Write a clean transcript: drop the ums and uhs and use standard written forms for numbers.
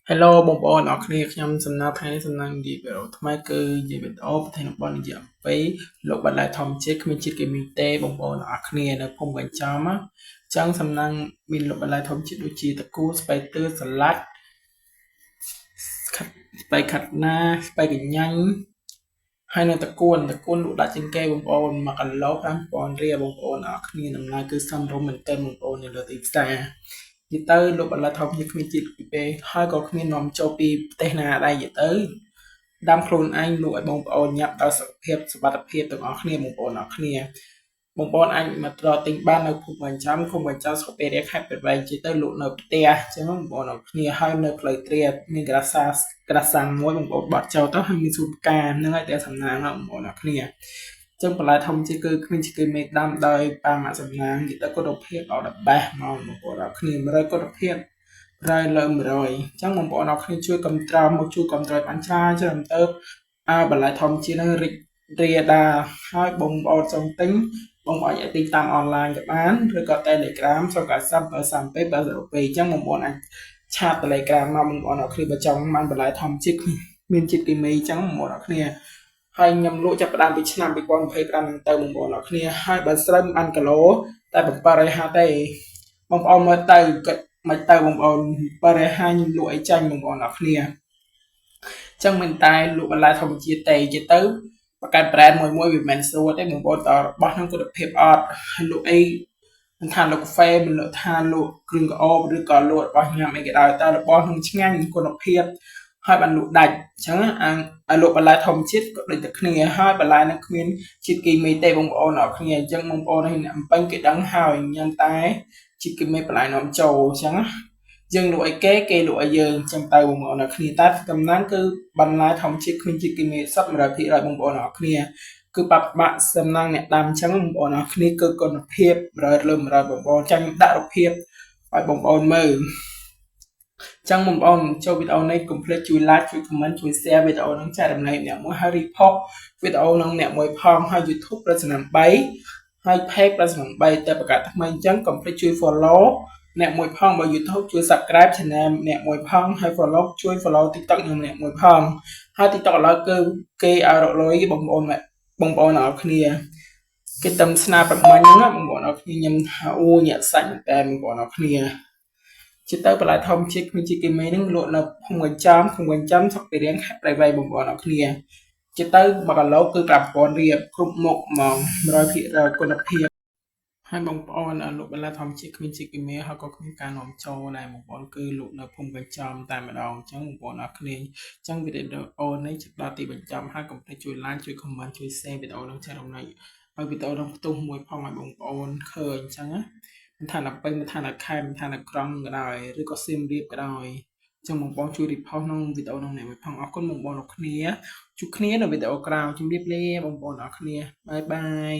Hello បងប្អូនអរគ្នាខ្ញុំសំណើថ្ងៃនេះសំណើនិយាយវីដេអូថ្មីគឺនិយាយវីដេអូប្រធានបទនិយាយអំពីលោកបន្លែធម្មជាតិគ្មានជាតិគីមីទេបងប្អូនអរគ្នានៅភូមិកញ្ចំអញ្ចឹងសំណាងមានលោកបន្លែធម្មជាតិដូចជាតគូស្បៃតឿស្រឡាច់ស្បៃខាត់ណាស្បៃកញ្ញាញ់ហើយនៅតគួនលក់ដាច់ជាងគេបងប្អូន1គីឡូ5000រៀលបងប្អូនអរគ្នាដំណើរគឺសមរម្យមែនទែនបងប្អូននៅលើទីផ្សារនិយាយទៅលោកបន្លែធម្មជាតិគ្មានជាតិពីពេហើយក៏គ្មាននាំចូលពីប្រទេសណាដែរនិយាយទៅដាំខ្លួនឯងលក់ឲ្យបងប្អូនញ៉ាំដល់សុខភាពសុវត្ថិភាពទាំងអស់គ្នាបងប្អូនអរគ្នាបងប្អូនអាចមកត្រទិញបាននៅភូមិកញ្ចាំឃុំកញ្ចាំស្រុកពេរខេត្តព្រះវែងជិះទៅលក់នៅផ្ទះអញ្ចឹងបងប្អូនអរគ្នាហើយនៅផ្លូវទ្រាបមានក្រាសាំងមួយបងប្អូនបត់ចោលទៅហើយមានស៊ុបផ្កាហ្នឹងហើយតែសំណាងបងប្អូនអរគ្នាចឹងបន្លែធម្មជាតិគឺគ្មានជាគេមេដាំដោយប៉ាម៉ាក់សំណាងនិយាយទៅគុណភាពល្អដល់បេះមកបងប្អូនអរគ្នា100គុណភាពរយលើ100អញ្ចឹងបងប្អូនអរគ្នាជួយគ្រប់ត្រាមកជួយគ្រប់ត្រាបានច្រើនទៅបន្លែធម្មជាតិហ្នឹងរីករាលដាលហើយបងប្អូនចង់ទិញបងប្អូនអាចទិញតាមអនឡាញក៏បានឬក៏ Telegram 090 32 302អញ្ចឹងបងប្អូនអាចឆាត Telegram មកបងប្អូនអរគ្នាបើចង់បានបន្លែធម្មជាតិមានជាតិគីមីអញ្ចឹងបងប្អូនអរគ្នាហើយខ្ញុំលក់ចាប់ផ្ដើមពីឆ្នាំ2025ហ្នឹងទៅបងប្អូនអរគ្នាហើយបើស្រូវបានគីឡូតែ750ទេបងប្អូនមើលទៅគិតមិនទៅបងប្អូន750ខ្ញុំលក់អីចាញ់បងប្អូនអរគ្នាចឹងមិនតែលក់បន្លែធម្មជាតិទេនិយាយទៅបង្កើត brand មួយវាមិនមែនស្រួលទេបងប្អូនតើរបស់ហ្នឹងគុណភាពអត់ហើយលក់អីមិនថាលក់កាហ្វេមិនលក់ថាលក់គ្រឿងក្អមឬក៏លក់របស់ញ៉ាំអីក៏ដោយតើរបស់ហ្នឹងឆ្ងាញ់គុណភាពហើយបានលក់ដាច់អញ្ចឹងអាលក់បន្លែធម្មជាតិក៏ដូចតែគ្នាហើយបន្លែហ្នឹងគ្មានជាតិគីមីទេបងប្អូនអរគ្នាអញ្ចឹងបងប្អូនអ្នកអំពេញគេដឹងហើយញ៉ាំតែជាតិគីមីបន្លែនាំចូលអញ្ចឹងយើងលក់ឲ្យគេលក់ឲ្យយើងអញ្ចឹងទៅបងប្អូនអរគ្នាតែកំណាំងគឺបន្លែធម្មជាតិគ្មានជាតិគីមីសុទ្ធ 100% បងប្អូនអរគ្នាគឺបាក់សំណាងអ្នកដាំអញ្ចឹងបងប្អូនអរគ្នាគឺគុណភាព100លើ100បងប្អូនចាញ់ដាក់រូបភាពឲ្យបងប្អូនមើលចឹងបងប្អូនចូលវីដេអូនេះកុំភ្លេចជួយ like ជួយ comment ជួយ share វីដេអូនេះចែករំលែកអ្នកមួយហើយ report វីដេអូនឹងអ្នកមួយផងហើយ YouTube ប្រសិន3ហើយ page ប្រសិន3តែប្រកាសថ្មីអញ្ចឹងកុំភ្លេចជួយ follow អ្នកមួយផងបើ YouTube ជួយ subscribe channel អ្នកមួយផងហើយ follow ជួយ follow TikTok ខ្ញុំអ្នកមួយផងហើយ TikTok ឥឡូវគឺគេឲ្យរកលុយបងប្អូនអរគ្នាគេតំស្នាប្រមាញ់ហ្នឹងបងប្អូនអរគ្នាខ្ញុំថាអូញាក់សាច់មែនតើបងប្អូនអរគ្នាជាទៅបន្លែធម្មជាតិគ្មានជាតិគីមីនឹងលក់នៅភូមិកញ្ចាំស្រុកពេរៀងខេត្តព្រៃវែងបងប្អូនអរគ្នាជាទៅ1គីឡូគឺ5000រៀលគ្រប់មុខហ្មង100%គុណភាពហើយបងប្អូនលោកបន្លែធម្មជាតិគ្មានជាតិគីមីហើយក៏គ្មានការនាំចូលដែរបងប្អូនគឺលក់នៅភូមិកញ្ចាំតែម្ដងអញ្ចឹងបងប្អូនអរគ្នាអញ្ចឹងវីដេអូនេះជិតដល់ទីបញ្ចប់ហើយកុំភ្លេចជួយ like ជួយ comment ជួយ share វីដេអូនេះចែករំលែកឲ្យវីដេអូនេះផ្ទុះមួយផងឲ្យបងប្អូនឃើញអញ្ចឹងណាមិនថានៅពេញមិនថានៅខេមមិនថានៅក្រុងក៏ដោយឬក៏សៀមរាបក៏ដោយអញ្ចឹងបងប្អូនជួយ repost ក្នុងវីដេអូនោះអ្នកមួយផងអរគុណបងប្អូនអរគ្នាជួបគ្នានៅវីដេអូក្រោយជម្រាបលាបងប្អូនអរគ្នាបាយបាយ